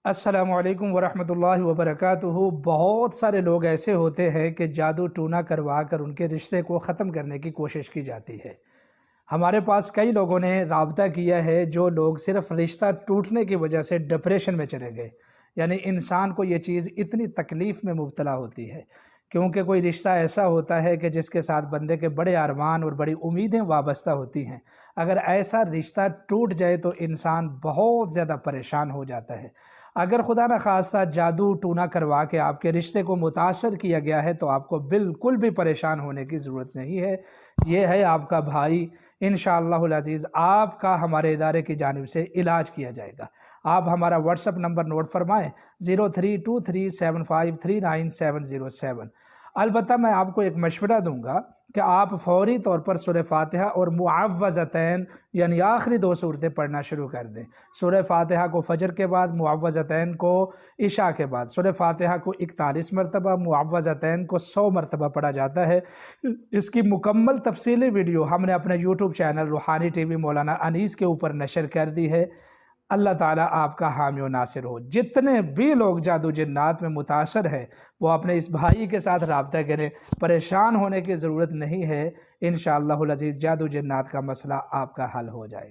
अस्सलामुअलैकुम वरहमतुल्लाहि वबरकातुहू। बहुत सारे लोग ऐसे होते हैं कि जादू टूना करवा कर उनके रिश्ते को ख़त्म करने की कोशिश की जाती है। हमारे पास कई लोगों ने राब्ता किया है, जो लोग सिर्फ़ रिश्ता टूटने की वजह से डिप्रेशन में चले गए। यानी इंसान को ये चीज़ इतनी तकलीफ़ में मुब्तला होती है, क्योंकि कोई रिश्ता ऐसा होता है कि जिसके साथ बंदे के बड़े अरमान और बड़ी उम्मीदें वाबस्ता होती हैं। अगर ऐसा रिश्ता टूट जाए तो इंसान बहुत ज़्यादा परेशान हो जाता है। अगर खुदा न खास्ता जादू टूना करवा के आपके रिश्ते को मुतासर किया गया है तो आपको बिल्कुल भी परेशान होने की ज़रूरत नहीं है। ये है आपका भाई, इंशाअल्लाहुल अज़ीज़ आपका हमारे इदारे की जानिब से इलाज किया जाएगा। आप हमारा व्हाट्सअप नंबर नोट फरमाएँ 032375390707। अलबत्ता मैं आपको एक मशवरा दूंगा कि आप फौरी तौर पर सूरह फातिहा और मुअव्वज़तैन यानी आखिरी दो सूरतें पढ़ना शुरू कर दें। सूरह फातिहा को फजर के बाद, मुअव्वज़तैन को इशा के बाद। सूरह फातिहा को 41 मरतबा, मुअव्वज़तैन को 100 मरतबा पढ़ा जाता है। इसकी मुकम्मल तफसीली वीडियो हमने अपने यूट्यूब चैनल रूहानी टीवी मौलाना अनीस के ऊपर नशर कर दी है। अल्लाह ताला आपका हामी व नासिर हो। जितने भी लोग जादू जिन्नात में मुतासर हैं वो अपने इस भाई के साथ राब्ता करें। परेशान होने की ज़रूरत नहीं है। इंशाअल्लाहुल अज़ीज़ जादू जिन्नात का मसला आपका हल हो जाएगा।